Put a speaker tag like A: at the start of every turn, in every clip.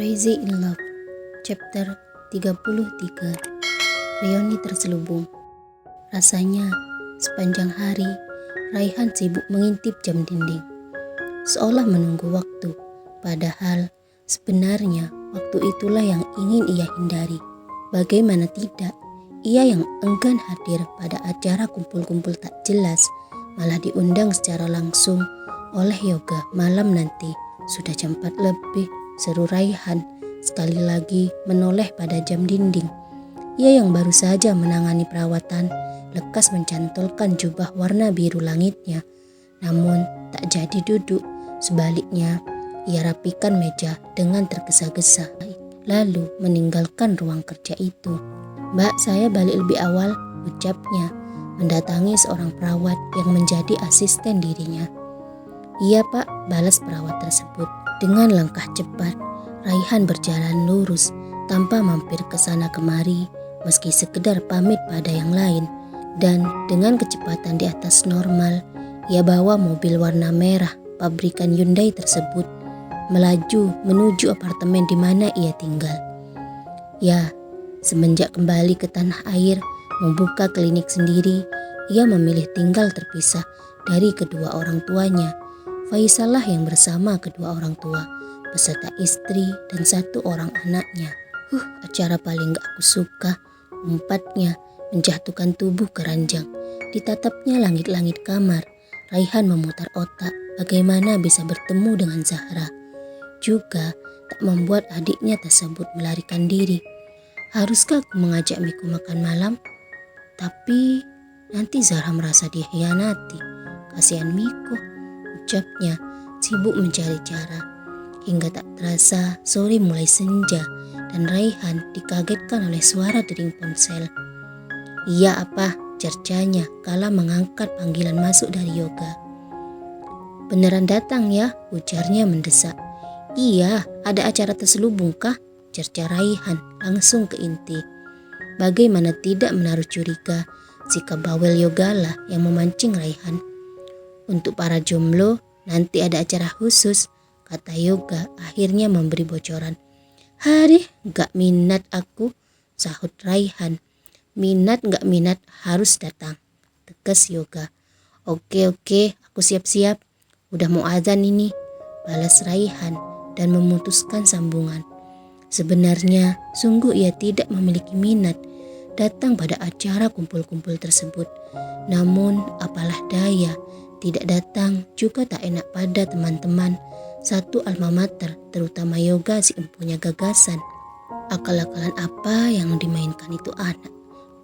A: Crazy in Love, Chapter 33. Rioni terselubung. Rasanya, sepanjang hari, Raihan sibuk mengintip jam dinding, seolah menunggu waktu. Padahal, sebenarnya waktu itulah yang ingin ia hindari. Bagaimana tidak, ia yang enggan hadir pada acara kumpul-kumpul tak jelas, malah diundang secara langsung oleh Yoga malam nanti. Sudah jam 4 lebih, seru Raihan, sekali lagi menoleh pada jam dinding. Ia yang baru saja menangani perawatan, lekas mencantolkan jubah warna biru langitnya. Namun tak jadi duduk, sebaliknya ia rapikan meja dengan tergesa-gesa, lalu meninggalkan ruang kerja itu. "Mbak, saya balik lebih awal," ucapnya, mendatangi seorang perawat yang menjadi asisten dirinya. "Iya Pak," balas perawat tersebut. Dengan langkah cepat, Raihan berjalan lurus tanpa mampir ke sana kemari, meski sekedar pamit pada yang lain. Dan dengan kecepatan di atas normal, ia bawa mobil warna merah pabrikan Hyundai tersebut melaju menuju apartemen di mana ia tinggal. Ya, semenjak kembali ke tanah air membuka klinik sendiri, ia memilih tinggal terpisah dari kedua orang tuanya. Faisal lah yang bersama kedua orang tua, beserta istri dan satu orang anaknya. Acara paling gak aku suka, umpatnya menjatuhkan tubuh ke ranjang. Ditatapnya langit-langit kamar, Raihan memutar otak bagaimana bisa bertemu dengan Zahra. Juga tak membuat adiknya tersebut melarikan diri. Haruskah aku mengajak Miku makan malam? Tapi nanti Zahra merasa dikhianati. Kasihan Miku, ucapnya, sibuk mencari cara. Hingga tak terasa sore mulai senja dan Raihan dikagetkan oleh suara dering ponsel. "Iya apa?" cercanya kala mengangkat panggilan masuk dari Yoga. "Beneran datang ya?" ujarnya mendesak. "Iya, ada acara terselubung kah?" cerca Raihan langsung ke inti. Bagaimana tidak menaruh curiga jika bawel Yoga lah yang memancing Raihan. "Untuk para jomblo nanti ada acara khusus," kata Yoga akhirnya memberi bocoran. "Hari gak minat aku," sahut Raihan. "Minat gak minat harus datang," tegas Yoga. Oke, aku siap-siap. Udah mau azan ini," balas Raihan dan memutuskan sambungan. Sebenarnya sungguh ia tidak memiliki minat datang pada acara kumpul-kumpul tersebut. Namun apalah daya, tidak datang juga tak enak pada teman-teman satu alma mater, terutama Yoga si empunya gagasan. Akal-akalan apa yang dimainkan itu anak,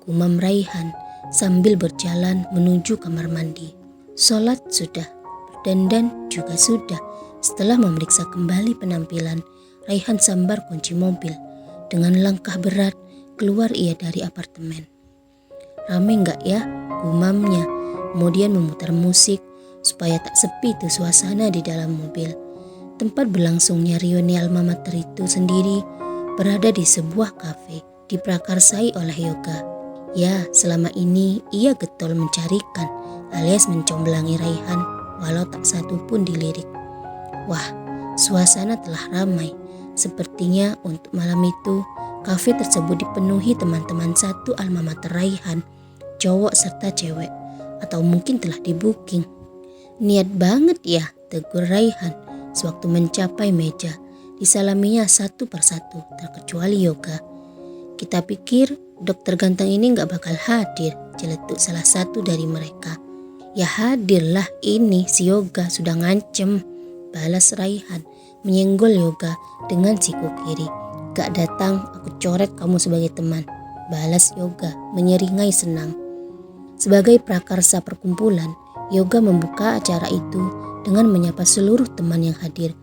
A: gumam Raihan sambil berjalan menuju kamar mandi. Sholat sudah, berdandan juga sudah. Setelah memeriksa kembali penampilan, Raihan sambar kunci mobil. Dengan langkah berat keluar ia dari apartemen. "Rame gak ya?" gumamnya, kemudian memutar musik supaya tak sepi tuh suasana di dalam mobil. Tempat berlangsungnya reuni alma mater itu sendiri berada di sebuah kafe diprakarsai oleh Yoga. Ya, selama ini ia getol mencarikan alias mencomblangi Raihan walau tak satu pun dilirik. Wah, suasana telah ramai. Sepertinya untuk malam itu kafe tersebut dipenuhi teman-teman satu alma mater Raihan, cowok serta cewek, atau mungkin telah di-booking. "Niat banget ya," tegur Raihan sewaktu mencapai meja. Disalaminya satu persatu terkecuali Yoga. "Kita pikir dokter ganteng ini gak bakal hadir," celetuk salah satu dari mereka. "Ya hadirlah, ini si Yoga sudah ngancem," balas Raihan menyenggol Yoga dengan siku kiri. "Gak datang, aku coret kamu sebagai teman," balas Yoga menyeringai senang. Sebagai prakarsa perkumpulan, Yoga membuka acara itu dengan menyapa seluruh teman yang hadir.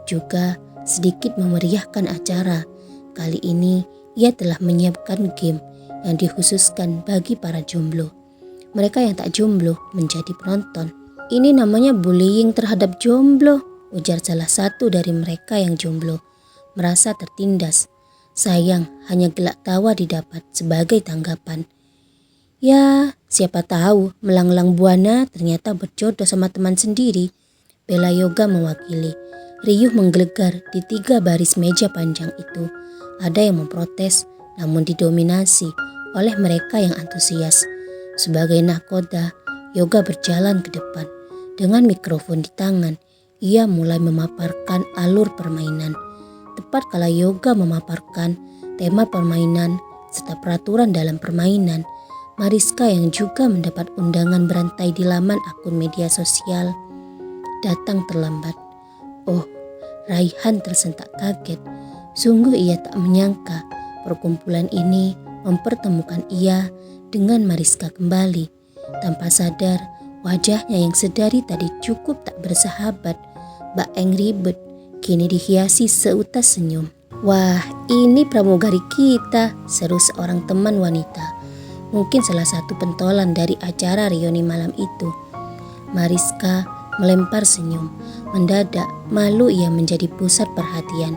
A: Juga sedikit memeriahkan acara. Kali ini ia telah menyiapkan game yang dikhususkan bagi para jomblo. Mereka yang tak jomblo menjadi penonton. "Ini namanya bullying terhadap jomblo," ujar salah satu dari mereka yang jomblo, merasa tertindas. Sayang, hanya gelak tawa didapat sebagai tanggapan. Ya, siapa tahu melanglang buana ternyata berjodoh sama teman sendiri, bela Yoga mewakili. riuh menggelegar di 3 baris meja panjang itu. Ada yang memprotes, namun didominasi oleh mereka yang antusias. Sebagai nahkoda, Yoga berjalan ke depan. Dengan mikrofon di tangan, ia mulai memaparkan alur permainan. Tepat kala Yoga memaparkan tema permainan serta peraturan dalam permainan, Mariska yang juga mendapat undangan berantai di laman akun media sosial datang terlambat. Oh, Raihan tersentak kaget. Sungguh ia tak menyangka perkumpulan ini mempertemukan ia dengan Mariska kembali. Tanpa sadar, wajahnya yang sedari tadi cukup tak bersahabat, baeng ribet, kini dihiasi seutas senyum. "Wah, ini pramugari kita," seru seorang teman wanita. Mungkin salah satu pentolan dari acara reuni malam itu. Mariska melempar senyum. Mendadak malu ia menjadi pusat perhatian.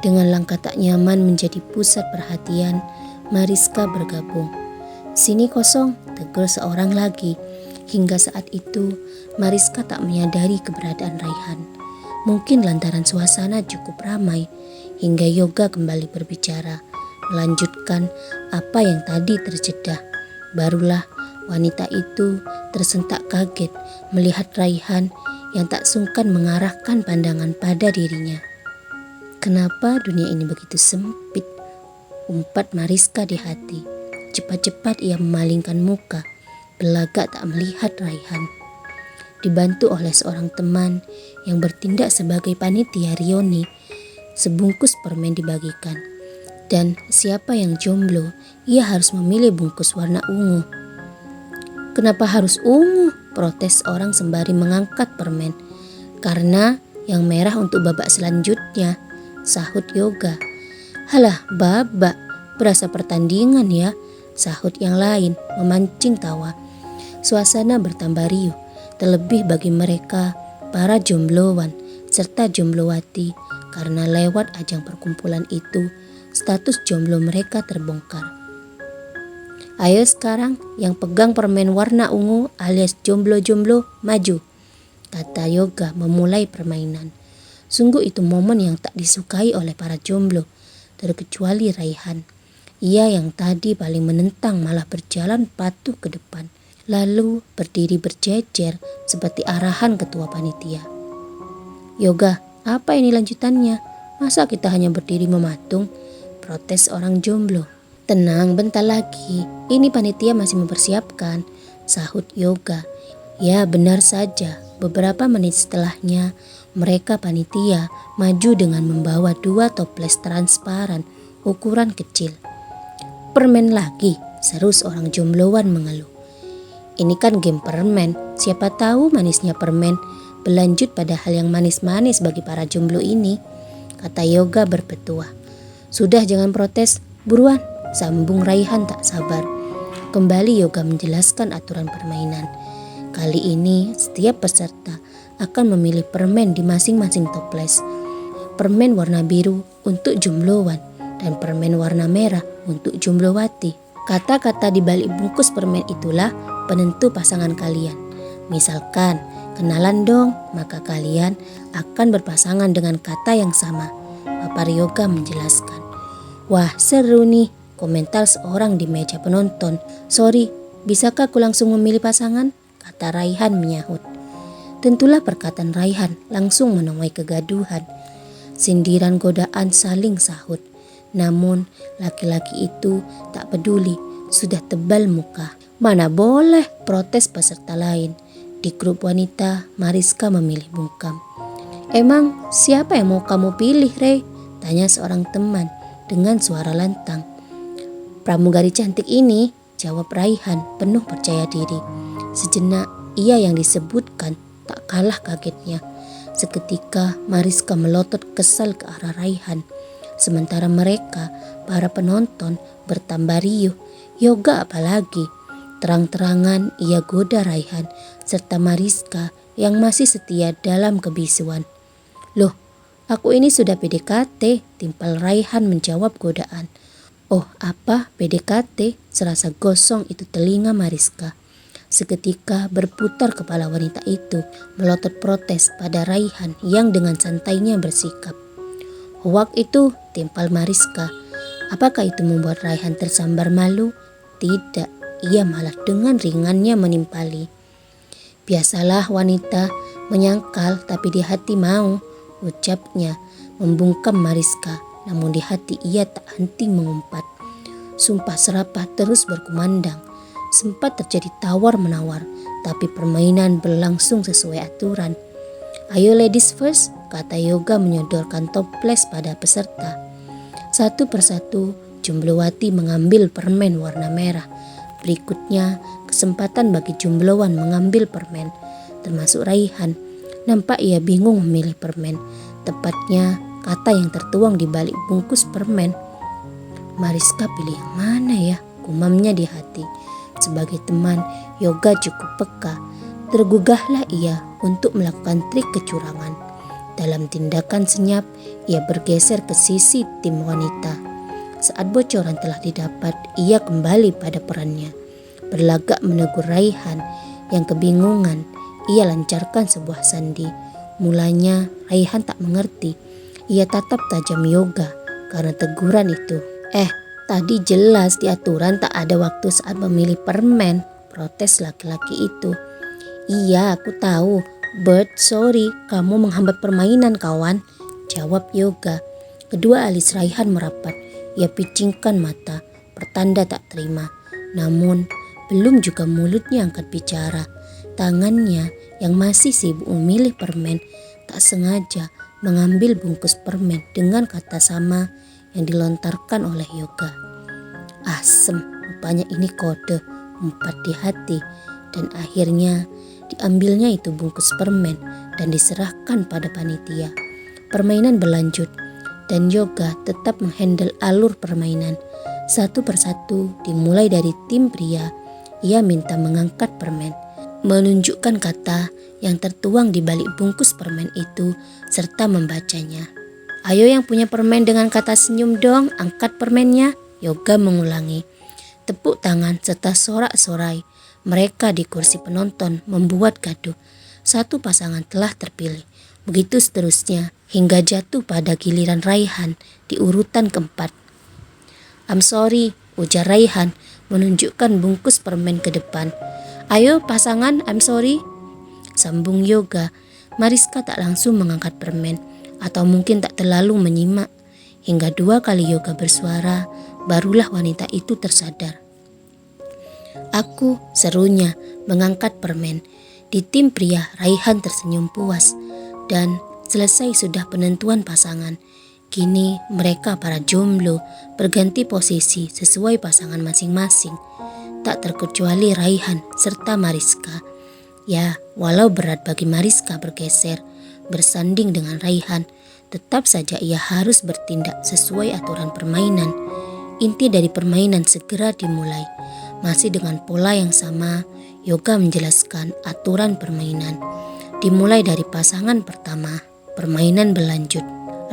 A: Dengan langkah tak nyaman menjadi pusat perhatian, Mariska bergabung. "Sini kosong," tegur seorang lagi. Hingga saat itu, Mariska tak menyadari keberadaan Raihan. Mungkin lantaran suasana cukup ramai, hingga Yoga kembali berbicara, melanjutkan apa yang tadi terjeda. Barulah wanita itu tersentak kaget melihat Raihan yang tak sungkan mengarahkan pandangan pada dirinya. "Kenapa dunia ini begitu sempit?" umpat Mariska di hati. Cepat-cepat ia memalingkan muka, berlagak tak melihat Raihan. Dibantu oleh seorang teman yang bertindak sebagai panitia reuni, sebungkus permen dibagikan. Dan siapa yang jomblo, ia harus memilih bungkus warna ungu. "Kenapa harus ungu?" protes orang sembari mengangkat permen. "Karena yang merah untuk babak selanjutnya," sahut Yoga. "Halah babak, berasa pertandingan ya," sahut yang lain memancing tawa. Suasana bertambah riuh, terlebih bagi mereka para jombloan serta jomblowati, karena lewat ajang perkumpulan itu status jomblo mereka terbongkar. "Ayo sekarang yang pegang permen warna ungu alias jomblo-jomblo maju," kata Yoga memulai permainan. Sungguh itu momen yang tak disukai oleh para jomblo, terkecuali Raihan. Ia yang tadi paling menentang malah berjalan patuh ke depan, lalu berdiri berjejer seperti arahan ketua panitia. "Yoga, apa ini lanjutannya? Masa kita hanya berdiri mematung?" protes orang jomblo. "Tenang, bentar lagi. Ini panitia masih mempersiapkan," sahut Yoga. Ya, benar saja. Beberapa menit setelahnya, mereka panitia maju dengan membawa 2 toples transparan ukuran kecil. "Permen lagi?" seru seorang jombloan mengeluh. "Ini kan game permen. Siapa tahu manisnya permen berlanjut pada hal yang manis-manis bagi para jomblo ini," kata Yoga berpetua. "Sudah, jangan protes. Buruan," sambung Raihan tak sabar. Kembali Yoga menjelaskan aturan permainan. Kali ini setiap peserta akan memilih permen di masing-masing toples. Permen warna biru untuk jombloan dan permen warna merah untuk jomblowati. Kata-kata di balik bungkus permen itulah penentu pasangan kalian. Misalkan, "Kenalan dong," maka kalian akan berpasangan dengan kata yang sama. Papar Yoga menjelaskan. "Wah, seru nih," komentar seorang di meja penonton. "Sorry, bisakah aku langsung memilih pasangan?" kata Raihan menyahut. Tentulah perkataan Raihan langsung menuai kegaduhan. Sindiran godaan saling sahut. Namun laki-laki itu tak peduli, sudah tebal muka. "Mana boleh," protes peserta lain. Di grup wanita, Mariska memilih bungkam. "Emang siapa yang mau kamu pilih, Rey?" tanya seorang teman dengan suara lantang. "Pramugari cantik ini," jawab Raihan penuh percaya diri. Sejenak ia yang disebutkan tak kalah kagetnya. Seketika Mariska melotot kesal ke arah Raihan. Sementara mereka, para penonton, bertambah riuh. Yoga apalagi. Terang-terangan ia goda Raihan serta Mariska yang masih setia dalam kebisuan. "Loh, aku ini sudah PDKT," timpal Raihan menjawab godaan. "Oh, apa PDKT?" serasa gosong itu telinga Mariska. Seketika berputar kepala wanita itu melotot protes pada Raihan yang dengan santainya bersikap. "Hoak itu," timpal Mariska. Apakah itu membuat Raihan tersambar malu? Tidak, ia malah dengan ringannya menimpali. "Biasalah wanita menyangkal tapi di hati mau," ucapnya membungkam Mariska. Namun di hati ia tak henti mengumpat. Sumpah serapah terus berkumandang. Sempat terjadi tawar-menawar, tapi permainan berlangsung sesuai aturan. "Ayo ladies first," kata Yoga menyodorkan toples pada peserta. Satu persatu Jumblowati mengambil permen warna merah. Berikutnya kesempatan bagi Jumblowan mengambil permen, termasuk Raihan. Nampak ia bingung memilih permen, tepatnya kata yang tertuang di balik bungkus permen. "Mariska pilih yang mana ya?" gumamnya di hati. Sebagai teman, Yoga cukup peka. Tergugahlah ia untuk melakukan trik kecurangan. Dalam tindakan senyap, ia bergeser ke sisi tim wanita. Saat bocoran telah didapat, ia kembali pada perannya. Berlagak menegur Raihan yang kebingungan, ia lancarkan sebuah sandi. Mulanya Raihan tak mengerti. Ia tatap tajam Yoga karena teguran itu. Tadi jelas di aturan tak ada waktu saat memilih permen," protes laki-laki itu. "Iya, aku tahu. But sorry, kamu menghambat permainan kawan," jawab Yoga. Kedua alis Raihan merapat. Ia picingkan mata, pertanda tak terima. Namun belum juga mulutnya angkat bicara. Tangannya yang masih sibuk memilih permen tak sengaja mengambil bungkus permen dengan kata sama yang dilontarkan oleh Yoga. "Asem, rupanya ini kode," umpat di hati. Dan akhirnya diambilnya itu bungkus permen dan diserahkan pada panitia. Permainan berlanjut dan Yoga tetap menghandle alur permainan. Satu persatu dimulai dari tim pria. Ia minta mengangkat permen, menunjukkan kata yang tertuang di balik bungkus permen itu serta membacanya. "Ayo yang punya permen dengan kata senyum dong, angkat permennya," Yoga mengulangi. Tepuk tangan serta sorak-sorai mereka di kursi penonton membuat gaduh. Satu pasangan telah terpilih. Begitu seterusnya hingga jatuh pada giliran Raihan di urutan keempat. "I'm sorry," ujar Raihan menunjukkan bungkus permen ke depan. "Ayo pasangan, I'm sorry," sambung Yoga. Mariska tak langsung mengangkat permen, atau mungkin tak terlalu menyimak. Hingga 2 kali Yoga bersuara, barulah wanita itu tersadar. "Aku," serunya mengangkat permen. Di tim pria, Raihan tersenyum puas. Dan selesai sudah penentuan pasangan. Kini mereka para jomblo berganti posisi sesuai pasangan masing-masing. Tak terkecuali Raihan serta Mariska. Ya, walau berat bagi Mariska bergeser, bersanding dengan Raihan, tetap saja ia harus bertindak sesuai aturan permainan. Inti dari permainan segera dimulai. Masih dengan pola yang sama, Yoga menjelaskan aturan permainan. Dimulai dari pasangan pertama, permainan berlanjut.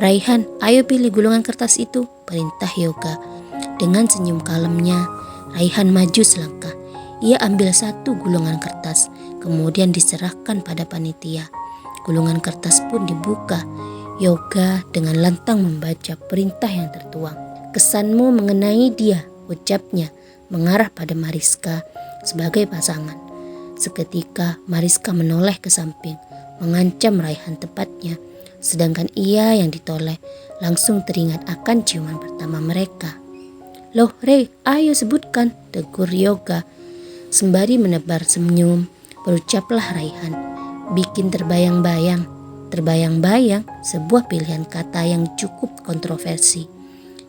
A: "Raihan, ayo pilih gulungan kertas itu," perintah Yoga. Dengan senyum kalemnya, Raihan maju selangkah. Ia ambil 1 gulungan kertas, kemudian diserahkan pada panitia. Gulungan kertas pun dibuka. Yoga dengan lantang membaca perintah yang tertuang. "Kesanmu mengenai dia," ucapnya mengarah pada Mariska sebagai pasangan. Seketika Mariska menoleh ke samping, mengancam Raihan tepatnya. Sedangkan ia yang ditoleh langsung teringat akan ciuman pertama mereka. "Loh Rei, ayo sebutkan," tegur Yoga. Sembari menebar senyum, berucaplah Raihan. "Bikin terbayang-bayang." Terbayang-bayang, sebuah pilihan kata yang cukup kontroversi.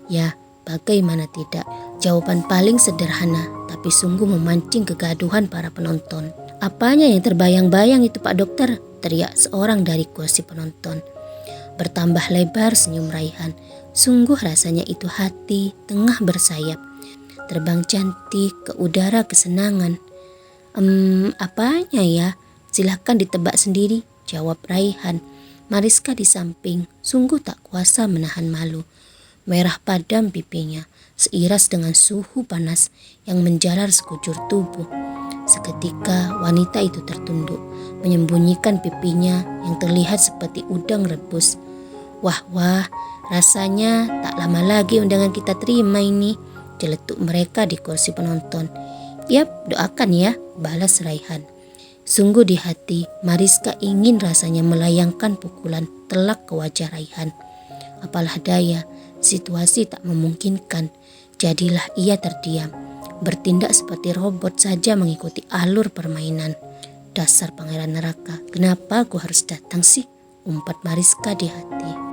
A: Ya, bagaimana tidak? Jawaban paling sederhana, tapi sungguh memancing kegaduhan para penonton. "Apanya yang terbayang-bayang itu Pak Dokter?" teriak seorang dari kursi penonton. Bertambah lebar senyum Raihan. Sungguh rasanya itu hati tengah bersayap, terbang cantik ke udara kesenangan. Apanya ya? Silahkan ditebak sendiri," jawab Raihan. Mariska di samping sungguh tak kuasa menahan malu. Merah padam pipinya, seiras dengan suhu panas yang menjalar sekujur tubuh. Seketika wanita itu tertunduk, menyembunyikan pipinya yang terlihat seperti udang rebus. Wah, rasanya tak lama lagi undangan kita terima ini, celetuk mereka di kursi penonton. Yap, doakan ya, balas Raihan. Sungguh di hati, Mariska ingin rasanya melayangkan pukulan telak ke wajah Raihan. Apalah daya, situasi tak memungkinkan. Jadilah ia terdiam, bertindak seperti robot saja mengikuti alur permainan. Dasar pangeran neraka, kenapa aku harus datang sih? Umpat Mariska di hati.